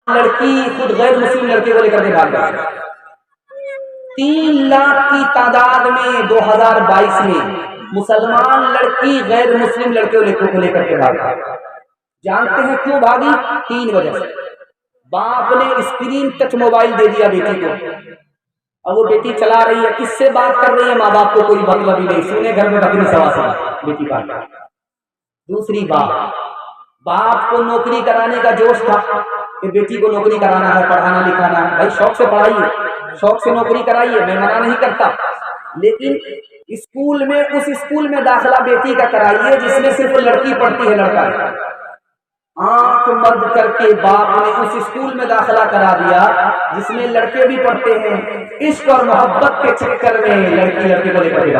لڑکی خود غیر مسلم لڑکے کو لے کر کے بھاگ گئی. 3 لاکھ کی تعداد میں 2022 میں مسلمان لڑکی غیر مسلم لڑکے کو لے کر کے بھاگ گئی. جانتے ہیں کیوں بھاگی؟ 3 وجہ سے. باپ نے اسکرین ٹچ موبائل دے دیا بیٹی کو، اب وہ بیٹی چلا رہی ہے، کس سے بات کر رہی ہے ماں باپ کو کوئی مطلب ہی نہیں، سونے گھر میں بکری سوا سوا بیٹی کا. دوسری باپ کو نوکری کرانے کا جوش تھا کہ بیٹی کو نوکری کرانا ہے، پڑھانا لکھانا ہے. بھائی شوق سے پڑھائیے، شوق سے نوکری کرائیے، میں منع نہیں کرتا، لیکن اسکول میں اس اسکول میں داخلہ بیٹی کا کرائیے جس میں صرف لڑکی پڑھتی ہے، لڑکا ہے. آنکھ بند کر کے باپ نے اس اسکول میں داخلہ کرا دیا جس میں لڑکے بھی پڑھتے ہیں. عشق اور محبت کے چکر میں لڑکی لڑکے کو لے کر کے آ.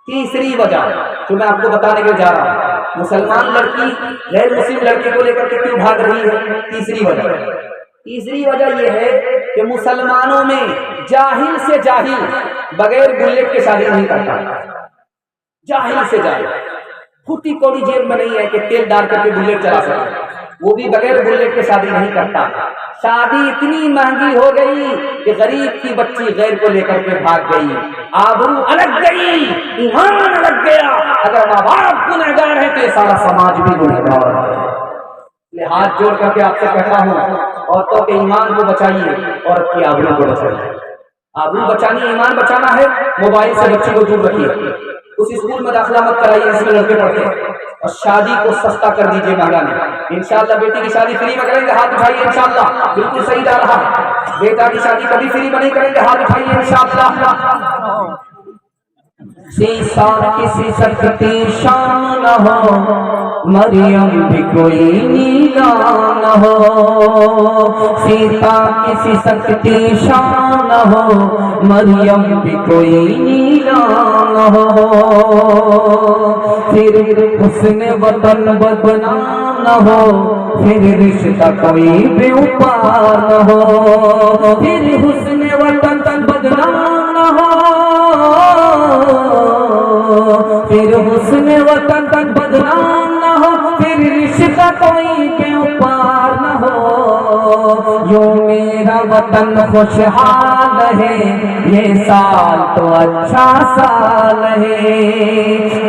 تیسری وجہ جو میں آپ کو بتانے کے جا رہا ہوں، مسلمان لڑکی غیر مسلم لڑکے کو لے کر کے کیوں بھاگ رہی ہے. تیسری وجہ یہ ہے کہ مسلمانوں میں جاہل سے جاہل بغیر بلیٹ کے شادی نہیں کرتا. جاہل سے جاہل پھوٹی کوڑی جیب میں نہیں ہے کہ تیل ڈال کر کے بلیٹ چلا سکے، وہ بھی بغیر بلیٹ کے شادی نہیں کرتا. شادی اتنی مہنگی ہو گئی کہ غریب کی بچی غیر کو لے کر کے بھاگ گئی، آبرو الگ گئی، ایمان الگ گیا. اگر ماں باپ گنہگار ہے تو یہ سارا سماج بھی گنہگار ہے. ہاتھ جوڑ کر کے آپ سے کہتا ہوں، عورتوں کے ایمان کو بچائیے، عورت کی آبرو کو بچائیے. آبرو بچانی، ایمان بچانا ہے. موبائل سے بچی کو دور رکھیے، اس اسکول میں داخلہ مت کرائیے جس میں لڑکے پڑھتے ہیں، اور شادی کو سستا کر دیجیے، مہنگا نہیں. انشاءاللہ بیٹی کی شادی فری میں کریں گے، ہاتھ اٹھائیے. انشاءاللہ بالکل صحیح جا رہا ہے. بیٹا کی شادی کبھی فری میں نہیں کریں گے، ہاتھ اٹھائیے. انشاءاللہ سیسا کسی سکتی شان نہ ہو، مریم بھی کوئی نیلا نہ ہو. سیتا کسی سکتی شان نہ ہو، مریم بھی کوئی نیلا نہ ہو. پھر حسن وطن بدنام نہ ہو، پھر رشتہ کوئی بے اوپار نہ ہو. پھر حسن وطن بدنام نہ ہو، پھر حسن وطن بدنام نہ ہو، پھر رشتہ کوئی کے اوپار نہ ہو. یوں میرا وطن خوشحال ہے، یہ سال تو اچھا سال ہے.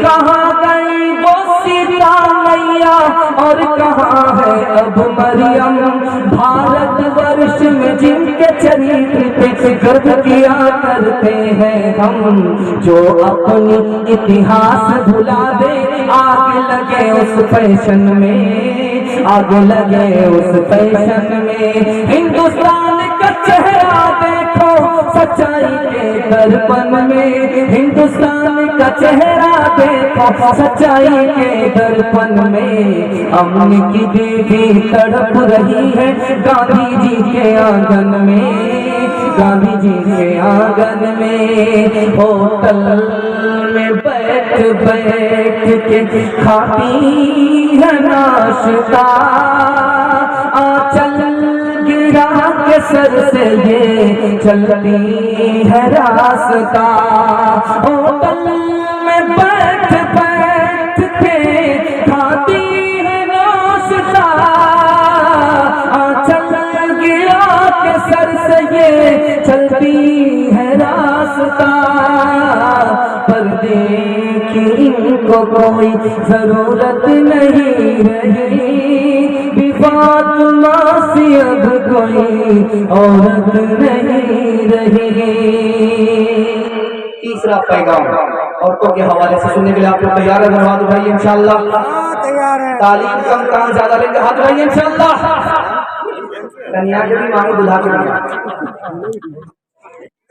کہاں گئی وہ سیتا میاں اور کہاں ہے اب مریم؟ بھارت ورش میں جن کے چریتر پہ گرد کیا کرتے ہیں ہم، جو اپنی اتہاس بھلا دے. آگ لگے اس فیشن میں، آگ لگے اس فیشن میں. ہندوستان کا چہرہ دیکھو سچائی کے درپن میں، ہندوستان کا چہرہ دیکھو سچائی کے درپن میں. امن کی دیوی تڑپ رہی ہے گاندھی جی کے آنگن میں، گاندھی جی کے آنگن میں. ہوٹل میں بیٹھ بیٹھ کے کھاتی ہے ناشتہ، آنچل گرا کے سر سے یہ چلتی ہے راستہ. ہوٹل میں بیٹھ بیٹھ کے کھاتی ہے ناشتہ، آنچل گرا کے سر سے یہ چلتی ہے راستہ. پردے کی ان کو کوئی ضرورت نہیں رہی، فاطمہ سی اب کوئی عورت نہیں رہی. تیسرا پیغام عورتوں کے حوالے سے سننے کے لیے آپ لوگ تیار ہیں؟ ہاتھ اٹھائیے انشاءاللہ. تعلیم کم کام زیادہ لیں گے، ہاتھ اٹھائیے انشاءاللہ. کنیا کے بھی مانگو، دلہا کے بھی.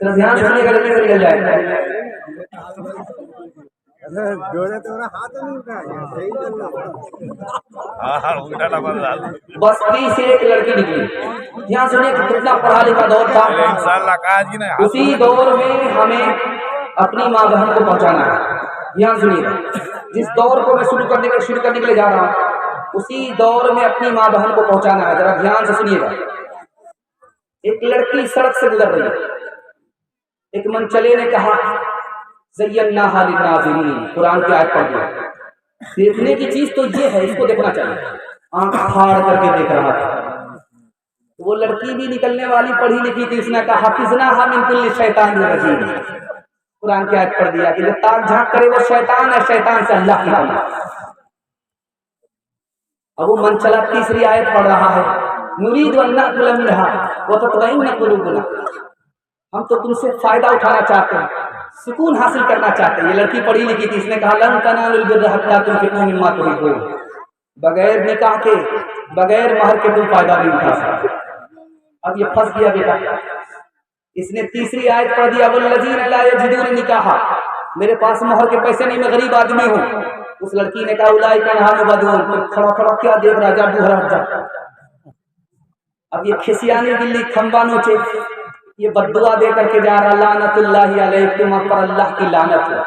دھیان سنیے گا، جلدی سے نکل جائے. بستی سے ایک لڑکی نکلی. یہاں سنیے کتنا پڑھا لکھا دور تھا. اسی دور میں ہمیں اپنی ماں بہن کو پہنچانا ہے. یہاں سنیے، جس دور کو میں شروع کرنے کے لیے جا رہا ہوں، اسی دور میں اپنی ماں بہن کو پہنچانا ہے. ذرا دھیان سے سنیے گا. ایک لڑکی سڑک سے گزر رہی ہے. ایک منچلے نے کہا زیناھا للناظرین، قرآن کی آیت پڑھ دیا. دیکھنے کی چیز تو یہ ہے، اس کو دیکھنا چاہیے. آنکھ پھاڑ کر کے دیکھ رہا تھا. وہ لڑکی بھی نکلنے والی پڑھی لکھی تھی، اس نے کہا حافظناھا من کل شیطان رجیم، قرآن کی آیت پڑھ دیا کہ جو تاک جھانک کرے وہ شیطان ہے، شیطان سے اللہ کی پناہ۔ اب وہ من چلا تیسری آیت پڑھ رہا ہے، نرید ان نأکل منها وتطمئن قلوبنا، ہم تو تم سے فائدہ اٹھانا چاہتے ہیں، سکون حاصل کرنا چاہتے ہیں۔ یہ لڑکی پڑھی لکھی تھی، اس نے کہا لن تنالوا البر حتى تنفقوا مما تحبون، بغیر نکاح کے، بغیر مہر کے تم فائدہ نہیں اٹھا سکتے۔ اب یہ پھنس گیا بیٹا، اس نے تیسری آیت پڑھ دیا والذین لا یجدون نکاحا، میرے پاس مہر کے پیسے نہیں، میں غریب آدمی ہوں۔ اس لڑکی نے کہا اولئک عنہا مبعدون، کھڑا کھڑا کیا دیکھ رہا، جا بوہر ہٹ جا۔ اب یہ کھسیانی بلی کھمبا نوچے، یہ بددعا دے کر کے جا رہا لعنت اللہ علیک، تم پر اللہ کی لعنت ہے۔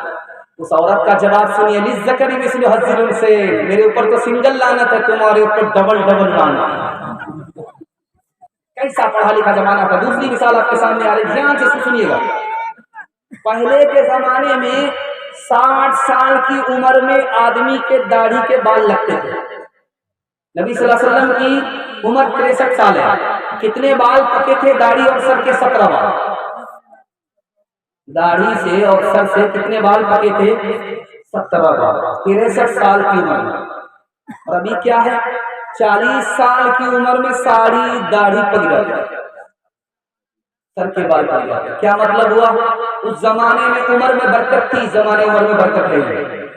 اس عورت کا جواب سنیے، للذکر مثل حظ الانثیین، میرے اوپر تو سنگل لعنت ہے، تمہارے اوپر ڈبل ڈبل لعنت ہے۔ کیسا پڑھا لکھا زمانہ تھا۔ دوسری مثال آپ کے سامنے آ رہی، دھیان سے سنیے گا۔ پہلے کے زمانے میں 60 سال کی عمر میں آدمی کے داڑھی کے بال لگتے تھے۔ نبی صلی اللہ علیہ وسلم کی عمر 63 سال ہے، کتنے بال پکے تھے داڑھی اور سر کے؟ 17 بال۔ داڑھی سے اور سر سے کتنے بال پکے تھے؟ 17 بال، 63 سال کی عمر میں۔ اور ابھی کیا ہے؟ 40 سال کی عمر میں ساری داڑھی پک جاتی ہے، سر کے بال پک جاتے۔ کیا مطلب ہوا؟ اس زمانے میں عمر میں برکت تھی، زمانے عمر میں برکت نہیں ہے۔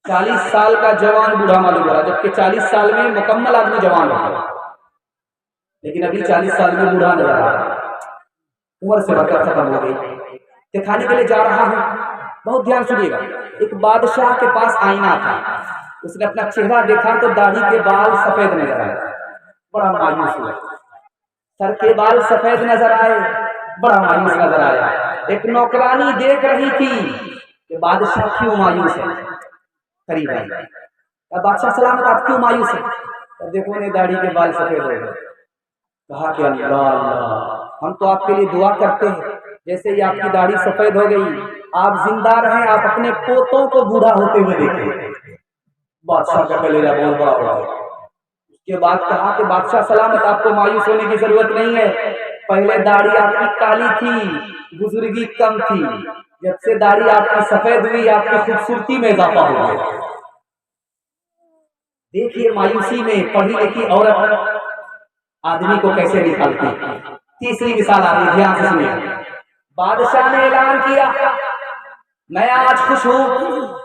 40 سال کا جوان بوڑھا معلوم ہو رہا، جبکہ 40 سال میں مکمل آدمی جوان ہوتا، لیکن ابھی 40 سال میں بوڑھا نظر آ رہا، عمر سے برکت ختم ہو گئی۔ دکھانے کے لیے جا رہا ہوں، بہت دھیان سنیے گا۔ ایک بادشاہ کے پاس آئینہ تھا، اس نے اپنا چہرہ دیکھا تو داڑھی کے بال سفید نظر آئے، بڑا مایوس ہوا۔ سر کے بال سفید نظر آئے، بڑا مایوس نظر آیا۔ ایک نوکرانی دیکھ رہی تھی کہ بادشاہ کیوں مایوس ہے، قریب آئی، بادشاہ سلامت، آپ کیوں مایوس ہیں؟ دیکھو نے داڑھی کے بال سفید ہو گئے۔ کہا کہ اللہ، ہم تو آپ کے لیے دعا کرتے ہیں، جیسے ہی آپ کی داڑھی سفید ہو گئی آپ زندہ رہیں، آپ اپنے پوتوں کو بوڑھا ہوتے ہوئے دیکھیں۔ بادشاہ کا کلیجہ بہت بڑا ہوا۔ اس کے بعد کہا کہ بادشاہ سلامت، آپ کو مایوس ہونے کی ضرورت نہیں ہے، پہلے داڑھی آپ کی کالی تھی، بزرگی کم تھی، جب سے داڑھی آپ کی سفید ہوئی آپ کی خوبصورتی میں اضافہ ہو گیا۔ دیکھیے مایوسی میں پڑھی لکھی عورت آدمی کو کیسے نکالتی۔ تیسری مثال آ رہی، دھیان سے سنیے۔ بادشاہ نے اعلان کیا میں آج خوش ہوں،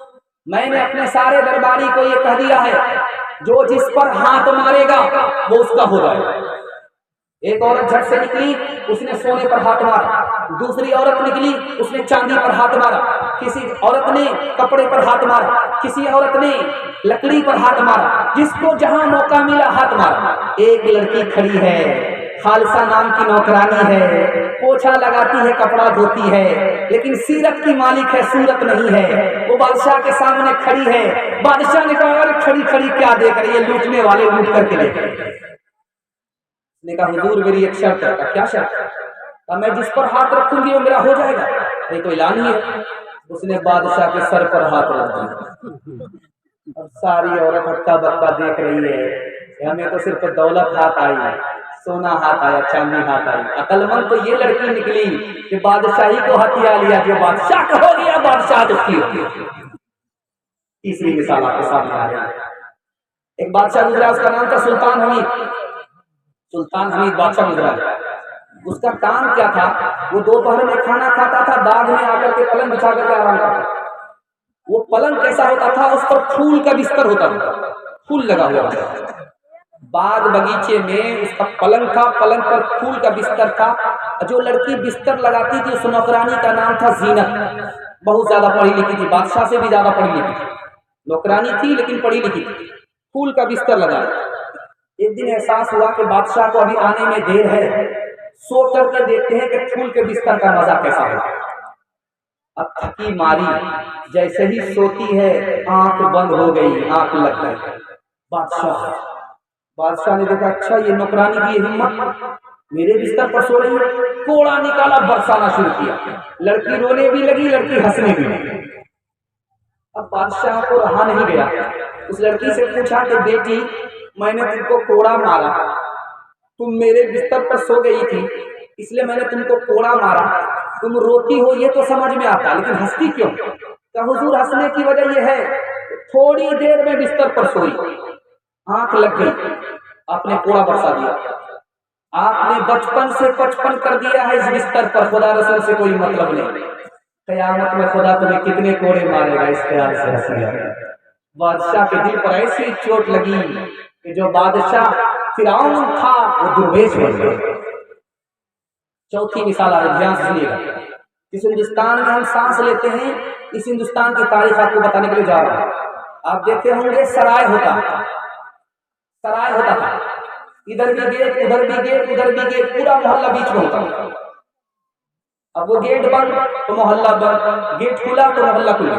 میں نے اپنے سارے درباری کو یہ کہہ دیا ہے جو جس پر ہاتھ مارے گا وہ اس کا ہو جائے گا۔ ایک عورت جھٹ سے نکلی، اس نے سونے پر ہاتھ مارا، دوسری عورت نکلی، اس نے چاندی پر ہاتھ مارا، کسی عورت نے کپڑے پر ہاتھ مارا، کسی عورت نے لکڑی پر ہاتھ مارا، جس کو جہاں موقع ملا ہاتھ مارا۔ ایک لڑکی کھڑی ہے، خالصہ نام کی نوکرانی ہے، پوچھا لگاتی ہے، کپڑا دھوتی ہے، لیکن سیرت کی مالک ہے، صورت نہیں ہے۔ وہ بادشاہ کے سامنے کھڑی ہے، بادشاہ نے کہا ارے کھڑی کھڑی کیا دیکھ رہی ہے، لوٹنے والے لوٹ کر کے لے گئے۔ نے کہا حضور میری ایک شرط ہے۔ کہا کیا شرط؟ کہا میں جس پر ہاتھ رکھوں گی وہ میرا ہو جائے گا۔ یہ تو اعلان ہی ہے۔ اس نے بادشاہ کے سر پر ہاتھ رکھ دیا۔ اب ساری عورت ہکا بکا دیکھ رہی ہے، ہمیں تو صرف دولت ہاتھ آئی، سونا ہاتھ آیا، چاندی ہاتھ آئی۔ عقل مند تو یہ لڑکی نکلی کہ بادشاہی کو ہتھیا لیا، جو بادشاہ کا ہو گیا بادشاہ اس کی ہو گئی۔ تیسری مثال آپ کے سامنے آ رہی ہے۔ ایک بادشاہ گزرا، اس کا نام تھا سلطان حمید۔ سلطان حمید بادشاہ گزرا، اس کا کام کیا تھا؟ وہ دوپہر میں کھانا کھاتا تھا، باغ میں آ کر کے پلنگ بچھا کر کے آرام کرتا۔ وہ پلنگ کیسا ہوتا تھا؟ اس پر پھول کا بستر ہوتا تھا، پھول لگا ہوا تھا۔ باغ بگیچے میں اس کا پلنگ تھا، پلنگ پر پھول کا بستر تھا۔ جو لڑکی بستر لگاتی تھی اس نوکرانی کا نام تھا زینت، بہت زیادہ پڑھی لکھی تھی، بادشاہ سے بھی زیادہ پڑھی لکھی تھی، نوکرانی تھی لیکن پڑھی لکھی تھی۔ پھول کا بستر لگایا۔ ایک دن احساس ہوا کہ بادشاہ کو ابھی آنے میں دیر ہے، سو کر کے دیکھتے ہیں کہ پھول کے بستر کا مزہ کیسا ہے۔ اب تھکی ماری جیسے ہی سوتی ہے آنکھ بند ہو گئی، آنکھ لگ گئی۔ بادشاہ نے دیکھا اچھا یہ نوکرانی کی ہمت، میرے بستر پر سو رہی ہے۔ کوڑا نکالا، برسانا شروع کیا، لڑکی رونے بھی لگی، لڑکی ہنسنے بھی لگی۔ اب بادشاہ کو رہا نہیں گیا، اس لڑکی سے پوچھا کہ بیٹی میں نے تم کو کوڑا مارا، تم میرے بستر پر سو گئی تھی اس لیے میں نے تم کو کوڑا مارا، تم روتی ہو یہ تو سمجھ میں آتا، لیکن ہنستی کیوں؟ کہ حضور ہنسنے کی وجہ یہ ہے کہ تھوڑی دیر میں بستر پر سوئی، آنکھ لگ گئی، آپ نے کوڑا برسا دیا، آپ نے بچپن سے بچپن کر دیا ہے اس بستر پر، خدا رسول سے کوئی مطلب نہیں، قیامت میں خدا تمہیں کتنے کوڑے مارے گا اس خیال سے ہنس گیا۔ بادشاہ کے دل پر ایسی چوٹ لگی کہ جو بادشاہ فرعون تھا وہ درویش بن گیا۔ چوتھی مثال آ رہی، دھیان سے سنیے گا۔ جس ہندوستان میں ہم سانس لیتے ہیں اس ہندوستان کی تاریخ آپ کو بتانے کے لیے جا رہا ہوں۔ آپ دیکھتے ہوں گے سرائے ہوتا تھا، ادھر بھی گیٹ ادھر بھی گیٹ ادھر بھی گیٹ، پورا محلہ بیچ میں ہوتا تھا۔ اب وہ گیٹ بند تو محلہ بند، گیٹ کھلا تو محلہ کھلا،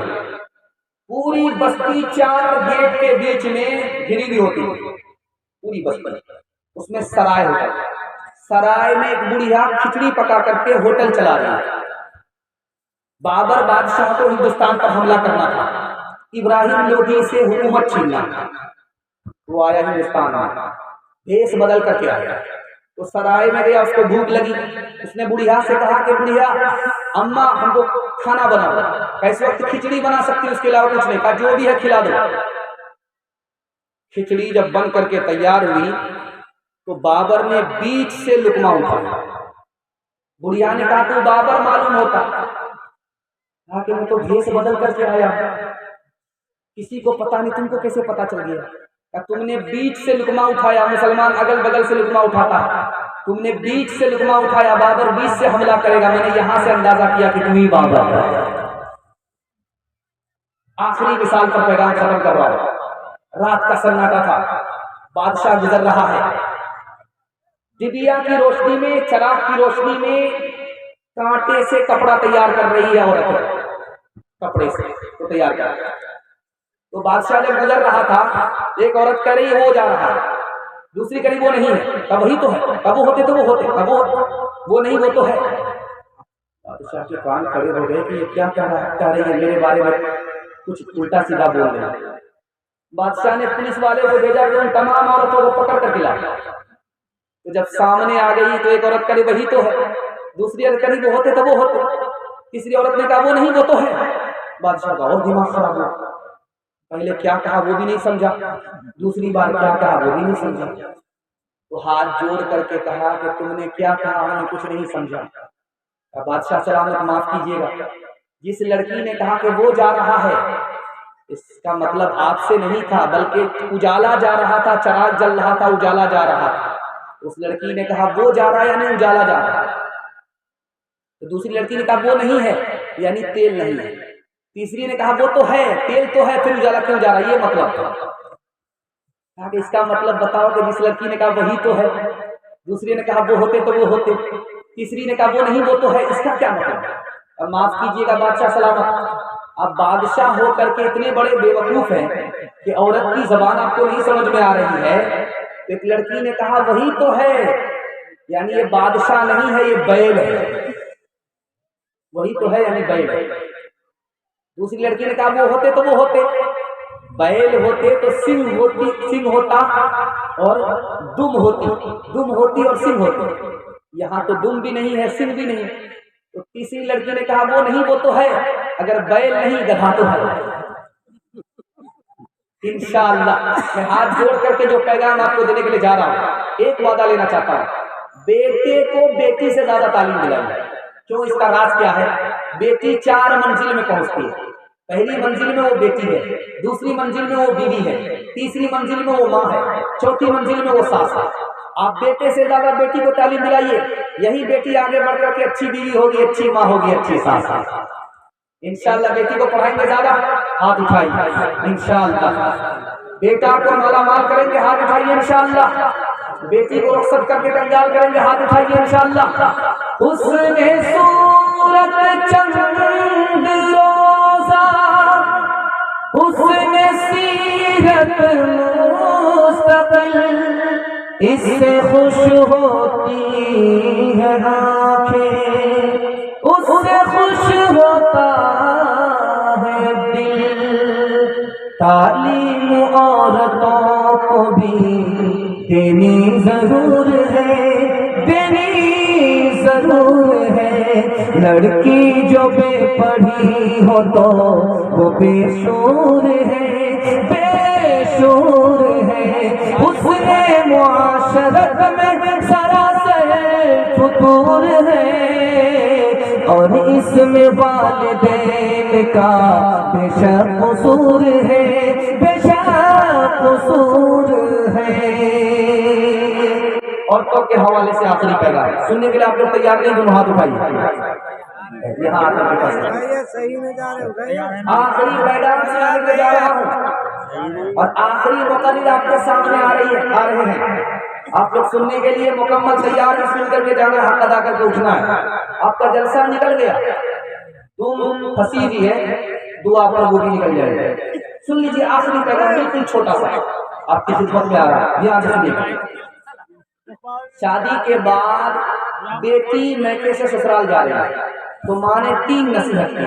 پوری بستی 4 گیٹ کے بیچ میں گھری ہوئی ہوتی تھی، پوری بستی، اس میں سرائے ہوتا تھا۔ سرائے میں ایک بڑھیا کھچڑی پکا کر کے ہوٹل چلا رہی ہے۔ بابر بادشاہ کو ہندوستان پر حملہ کرنا تھا، ابراہیم لودھی سے حکومت چھیننا تھا، وہ آیا ہندوستان میں، بھیس بدل کر کے آیا، تو سرائے میں گیا، اس کو بھوک لگی، اس نے بڑھیا سے کہا کہ بڑھیا اماں ہم کو کھانا بناؤ، اس وقت کھچڑی بنا سکتی، اس کے علاوہ کچھ نہیں، کہا جو بھی ہے کھلا دو۔ کھچڑی جب بن کر کے تیار ہوئی تو بابر نے بیچ سے لقمہ اٹھایا، بڑھیا نے کہا تو بابر معلوم ہوتا، کہا کہ میں تو بھیس بدل کر کے آیا، کسی کو پتا نہیں، تم کو کیسے پتا چل گیا؟ کہ تم نے بیچ سے لقمہ اٹھایا، مسلمان اگل بگل سے لقمہ اٹھاتا، تم نے بیچ سے لقمہ اٹھایا، بابر بیچ سے حملہ کرے گا، میں نے یہاں سے اندازہ کیا کہ تم ہی بابر ہے۔ آخری مثال پر پیغام ختم کر رہا ہوں۔ رات کا سناٹا تھا، بادشاہ گزر رہا ہے، ڈبیا کی روشنی میں، چراغ کی روشنی میں کانٹے سے کپڑا تیار کر رہی ہے عورت، کپڑے سے تو تیار کر رہی ہے۔ تو بادشاہ جب گزر رہا تھا، ایک عورت کہہ رہی وہ جا رہا ہے، دوسری کہہ رہی وہ نہیں ہے، کب وہی تو ہے، کب وہ ہوتے تو وہ ہوتے، کب وہ نہیں وہ تو ہے۔ بادشاہ کے کان کھڑے ہو گئے کہ یہ کیا کہہ رہی ہے، میرے بارے میں کچھ الٹا سیدھا بول رہے ہیں۔ بادشاہ نے پولیس والے کو بھیجا کہ ان تمام عورتوں کو پکڑ کر کے لایا، تو جب سامنے آ گئی تو ایک عورت کہی وہی تو ہے، دوسری عورت کہی وہ ہوتے تو وہ ہوتے، تیسری عورت نے کہا وہ نہیں وہ تو ہے۔ بادشاہ کا اور دماغ خراب ہوا، پہلے کیا کہا وہ بھی نہیں سمجھا، دوسری بار کیا کہا وہ بھی نہیں سمجھا، تو ہاتھ جوڑ کر کے کہا کہ تم نے کیا کہا، ہم نے کچھ نہیں سمجھا۔ بادشاہ سلامت معاف کیجیے گا، جس لڑکی نے کہا کہ وہ جا رہا ہے اس کا مطلب آپ سے نہیں تھا، بلکہ اجالا جا رہا تھا، چراغ جل رہا تھا، اجالا جا رہا تھا۔ اس لڑکی نے کہا وہ جا رہا ہے یعنی اجالا جا رہا ہے، تو دوسری لڑکی نے کہا وہ نہیں ہے یعنی تیل نہیں ہے، تیسری نے کہا وہ تو ہے، تیل تو ہے، پھر اجالا کیوں جا رہا ہے، یہ مطلب تھا۔ کہا کہ اس کا مطلب بتاؤ، کہ جس لڑکی نے کہا وہی تو ہے، دوسری نے کہا وہ ہوتے تو وہ ہوتے، تیسری نے کہا وہ نہیں وہ تو ہے، اس کا کیا مطلب ہے؟ اور معاف کیجیے گا بادشاہ سلامت، اب بادشاہ ہو کر کے اتنے بڑے بے وقوف ہیں کہ عورت کی زبان آپ کو نہیں سمجھ میں آ رہی ہے، ایک لڑکی نے کہا وہی تو ہے یعنی یہ بادشاہ نہیں ہے، یہ بیل ہے، وہی تو ہے یعنی بیل ہے۔ دوسری لڑکی نے کہا وہ ہوتے تو وہ ہوتے، بیل ہوتے تو سنگ ہوتا اور دم ہوتی اور سنگ ہوتی، یہاں تو دم بھی نہیں ہے، سنگ بھی نہیں ہے۔ تو تیسری لڑکی نے کہا وہ نہیں وہ تو ہے، اگر بیل نہیں گدھا تو ہے۔ انشاءاللہ میں ہاتھ جوڑ کر کے جو پیغام آپ کو دینے کے لیے جا رہا ہوں، ایک وعدہ لینا چاہتا ہوں، بیٹے کو بیٹی سے زیادہ تعلیم دلائیے۔ کیوں؟ اس کا راز کیا ہے؟ بیٹی 4 منزل میں پہنچتی ہے، پہلی منزل میں وہ بیٹی ہے، دوسری منزل میں وہ بیوی ہے، تیسری منزل میں وہ ماں ہے، چوتھی منزل میں وہ ساس ہے۔ آپ بیٹے سے زیادہ بیٹی کو تعلیم دلائیے، یہی بیٹی آگے بڑھ کر کے اچھی بیوی ہوگی، اچھی ماں ہوگی، اچھی ساس ہوگی۔ انشاءاللہ بیٹی کو پڑھائیں گے زیادہ، ہاتھ اٹھائیے انشاءاللہ۔ بیٹا کو مالا مال کریں گے، ہاتھ اٹھائیے انشاءاللہ۔ بیٹی کو رخصت کر کے کنگال کریں گے، ہاتھ اٹھائیے انشاءاللہ۔ حسن صورت چند روزہ، حسن سیرت مستقل، اس سے خوش ہوتی ہے آنکھیں، اس سے خوش ہوتا ہے دل۔ تعلیم عورتوں کو بھی دینی ضرور ہے، لڑکی جو بے پڑھی ہو تو وہ بے شور ہے، بے شور ہے، حسن معاشرت میں سراسر فطور ہے، اور اس میں والدین کا بے شک قصور ہے، بے شک قصور ہے۔ عورتوں کے حوالے سے آخری پیغام سننے کے لیے آپ لوگ تیار نہیں؟ دونوں ہاتھ اٹھائیے، یہاں آخری پیغام سنانے جا رہا ہوں، اور آخری مقرر آپ کے سامنے آ رہے ہیں، آپ لوگ سننے کے لیے مکمل تیار ہیں، سن کر کے جانا، حق ادا کر کے اٹھنا ہے۔ آپ کا جلسہ نکل گیا، تم پھنسی ہوئی ہے، دعا پر وہ بھی نکل جائے گا۔ سن لیجیے آخری پیغام بالکل چھوٹا سا آپ کی خدمت میں آ رہا ہے، یہاں سے سنیے۔ شادی کے بعد بیٹی میکے سے سسرال جا رہی ہے تو ماں نے 3 نصیحت کی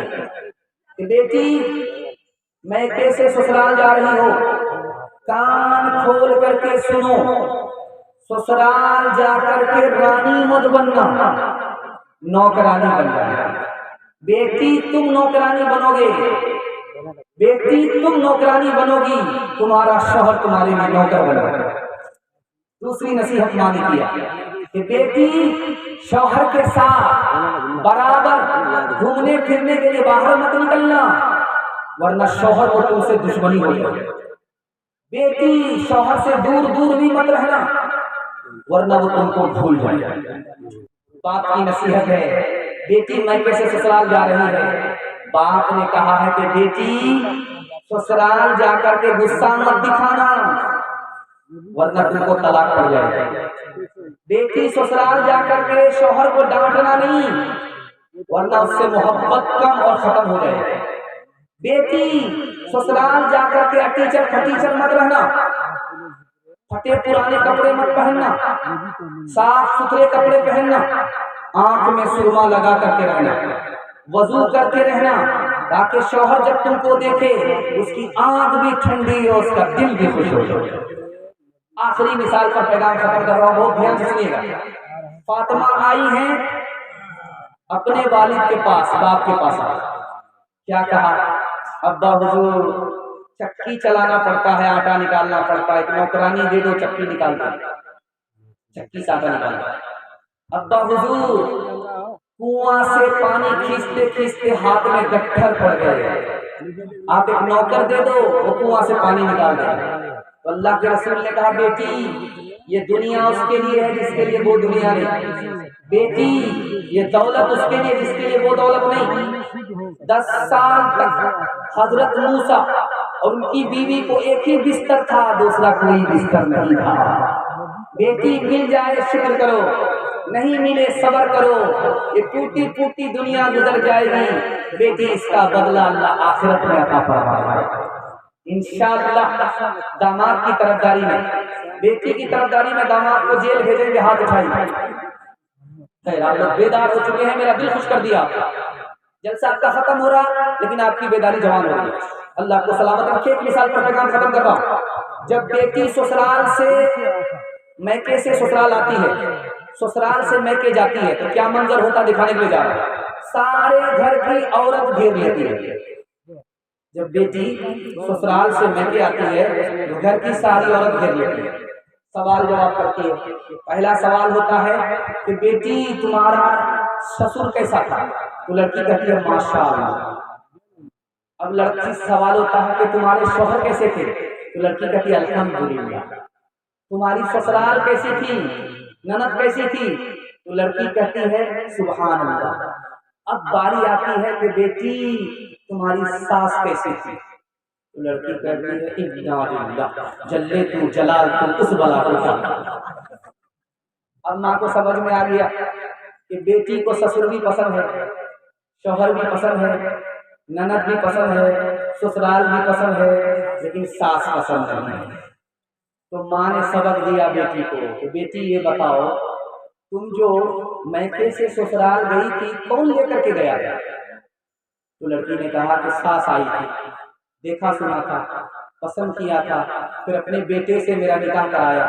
کہ بیٹی میکے سے سسرال جا رہی ہو، کان کھول کر کے سنو، سسرال جا کر کے رانی مت بننا، نوکرانی بن جانا۔ بیٹی تم نوکرانی بنو گے، بیٹی تم نوکرانی بنو گی، تمہارا شوہر تمہارے لیے نوکر بنے گا۔ دوسری نصیحت ماں نے کیا کہ بیٹی شوہر کے ساتھ برابر گھومنے پھرنے کے لیے باہر مت نکلنا، ورنہ شوہر کو تم سے دشمنی ہو جائے۔ بیٹی شوہر سے دور دور بھی مت رہنا، ورنہ وہ تم کو بھول جائے۔ باپ کی نصیحت ہے، بیٹی میکے سے سسرال جا رہی ہے، باپ نے کہا ہے کہ بیٹی سسرال جا کر کے غصہ مت دکھانا، ورنہ تم کو طلاق پڑ جائے گا۔ بیٹی سسرال جا کر کے شوہر کو ڈانٹنا نہیں، ورنہ اس سے محبت کم اور ختم ہو جائے گا۔ بیٹی سسرال جا کر کے ٹیچر پھٹیچر مت رہنا، پھٹے پرانے کپڑے مت پہننا، صاف ستھرے کپڑے پہننا، آنکھ میں سرما لگا کر کے رہنا، وضو کر کے رہنا، تاکہ شوہر جب تم کو دیکھے اس کی آنکھ بھی ٹھنڈی اور اس کا دل بھی خوش ہو جائے۔ آخری مثال پر پیغام ختم کر رہا ہوں، بہت دھیان سے سنیے گا۔ فاطمہ آئی ہیں اپنے والد کے پاس، باپ کے پاس آئی، کیا کہا؟ ابا حضور چکی چلانا پڑتا ہے، آٹا نکالنا پڑتا ہے، ایک نوکرانی دے دو چکی نکال دو، چکی سے آٹا نکالنا۔ ابا حضور کنواں سے پانی کھینچتے کھینچتے ہاتھ میں گٹھر پڑ گئے، آپ ایک نوکر دے دو، وہ کنواں سے پانی نکال دے۔ تو اللہ کے رسول نے کہا بیٹی یہ دنیا اس کے لیے ہے جس کے لیے وہ دنیا نہیں، بیٹی یہ دولت اس کے لیے جس کے لیے وہ دولت نہیں۔ 10 سال تک حضرت موسیٰ اور ان کی بیوی کو ایک ہی بستر تھا، دوسرا کوئی بستر نہیں تھا۔ بیٹی مل جائے شکر کرو، نہیں ملے صبر کرو، یہ ٹوٹی پھوٹی دنیا گزر جائے گی، بیٹی اس کا بدلہ اللہ آخرت میں عطا فرمائے گا انشاءاللہ۔ داماد کی طرفداری میں، بیٹی کی طرفداری میں داماد کو جیل بھیجیں گے، ہاتھ اٹھائیے۔ خیر آپ لوگ بیدار ہو چکے ہیں، میرا دل خوش کر دیا۔ جلسہ آپ کا ختم ہو رہا لیکن آپ کی بیداری جوان ہو رہی ہے، اللہ آپ کو سلامت رکھے۔ ایک مثال پر پیغام ختم کر رہا ہوں۔ جب بیٹی سسرال سے میکے سے سسرال آتی ہے، سسرال سے میکے جاتی ہے، تو کیا منظر ہوتا دکھانے کے لیے جا رہا ہے۔ سارے گھر کی عورت گھیر لیتی ہے۔ جب بیٹی سسرال سے میکے آتی ہے تو گھر کی ساری عورت گھیر لیتی ہے، سوال جواب کرتی ہے۔ پہلا سوال ہوتا ہے کہ بیٹی تمہارا سسر کیسا تھا؟ تو لڑکی کہتی ہے ماشاءاللہ۔ اب لڑکی سے سوال ہوتا ہے کہ تمہارے شوہر کیسے تھے؟ تو لڑکی کہتی ہے الحمدللہ۔ تمہاری سسرال کیسی تھی، نند کیسی تھی؟ تو لڑکی کہتی ہے سبحان اللہ۔ اب باری آتی ہے کہ بیٹی تمہاری ساس کیسی تھی؟ تو لڑکی کہتی ہے انا للہ جلے تو جلال تو اس بلا کو جانا۔ اب ماں کو سمجھ میں آ گیا کہ بیٹی کو سسر بھی پسند ہے، شوہر بھی پسند ہے، نند بھی پسند ہے، سسرال بھی پسند ہے، لیکن ساس پسند نہیں ہے۔ تو ماں نے سبق دیا بیٹی کو کہ بیٹی یہ بتاؤ تم جو میکے سے سسرال گئی تھی کون لے کر کے گیا تھا؟ تو لڑکی نے کہا کہ ساس آئی تھی، دیکھا سنا تھا، پسند کیا تھا، پھر اپنے بیٹے سے میرا نکاح کرایا،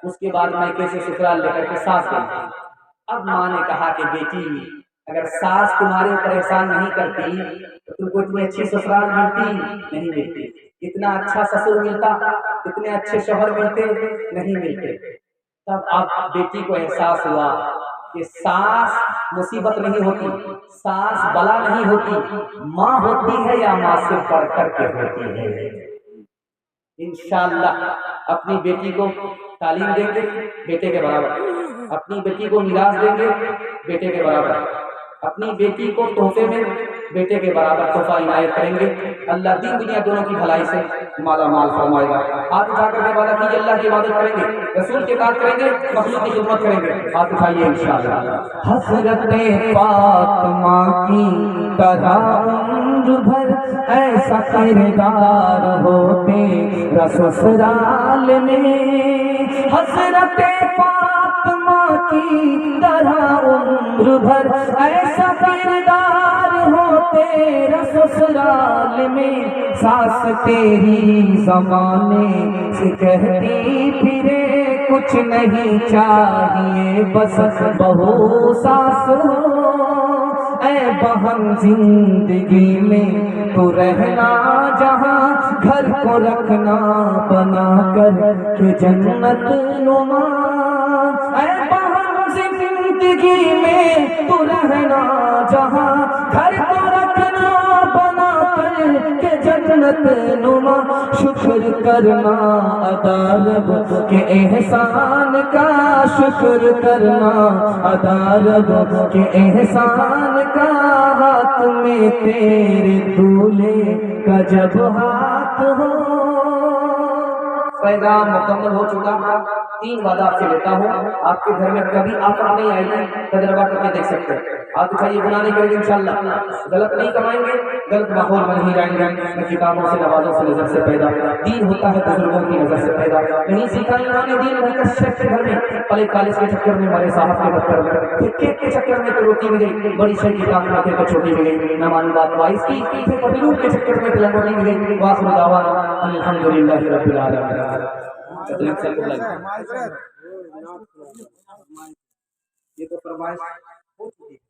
اس کے بعد میکے سے سسرال لے کر کے ساس گئی تھی۔ اب ماں نے کہا کہ بیٹی اگر ساس تمہارے اوپر احسان نہیں کرتی تو تم کو اتنی اچھی سسرال ملتی نہیں ملتی، اتنا اچھا سسر ملتا، اتنے اچھے شوہر ملتے نہیں ملتے۔ تب آپ بیٹی کو احساس ہوا کہ ساس مصیبت نہیں ہوتی، ساس بلا نہیں ہوتی، ماں ہوتی ہے یا ماں سے بڑھ کر کے ہوتی ہے۔ انشاءاللہ اپنی بیٹی کو تعلیم دیں گے بیٹے کے برابر، اپنی بیٹی کو میراث دیں گے بیٹے کے برابر، اپنی بیٹی کو تحفے میں بیٹے کے برابر تحفہ عنایت کریں گے۔ اللہ دین دنیا دونوں کی بھلائی سے مالا مال فرمائے گا۔ ہاتھ اٹھا کر کے وعدہ کیجیے اللہ کی عبادت کریں گے، رسول کی اطاعت کریں گے، مخلوق کی خدمت کریں گے۔ ہاتھ اٹھائیے انشاءاللہ۔ حضرت فاطمہ کی طرح عمر بھر ایسا کردار ہو تیرا سسرال میں، حضرت فاطمہ کی طرح عمر بھر ایسا کردار ہو تیرا سسرال میں، ساس تیری زمانے سے کہتی پھرے کچھ نہیں چاہیے بس بہو ساس ہو، اے بہن زندگی میں تو رہنا جہاں گھر کو رکھنا بنا کر کہ جنت نما، اے بہن زندگی میں تو رہنا جہاں گھر کو رکھنا بنا کر کہ جنت نما، شکر کرنا ادا رب کے احسان کا، شکر کرنا ادا رب کے احسان کا، ہاتھ میں تیرے دولہے کا جب ہاتھ ہو۔ پیغام مکمل ہو چکا۔ 3 وعدہ آپ سے لیتا ہوں، آپ کے گھر میں کبھی آفت نہیں آئی ہے، تجربہ کر کے دیکھ سکتے ہیں۔ ہاتھ اٹھائیے، گناہ نہیں کریں گے انشاءاللہ، غلط نہیں کمائیں گے، غلط ماحول میں نہیں جائیں گے، نہ کتابوں سے نوازوں سے نظر سے پیدا، دین ہوتا ہے بزرگوں کی نظر سے پیدا، نہیں سیکھا ایمان دین رہ کر شیخ کے گھر میں، پلے کالج کے چکر میں، مرے صاحب کے دفتر میں، پھر کیک کے چکر میں تو روٹی مل گئی، بڑی شیخ کی کام کھاتے تو چھوٹی مل گئی، نہ معلوم بات وائس کی، پھر پتلون کے چکر میں تلنگڑی مل گئی، واخر دعوانا الحمدللہ رب العالمین۔ یہ تو فرمائش ہو چکی ہے۔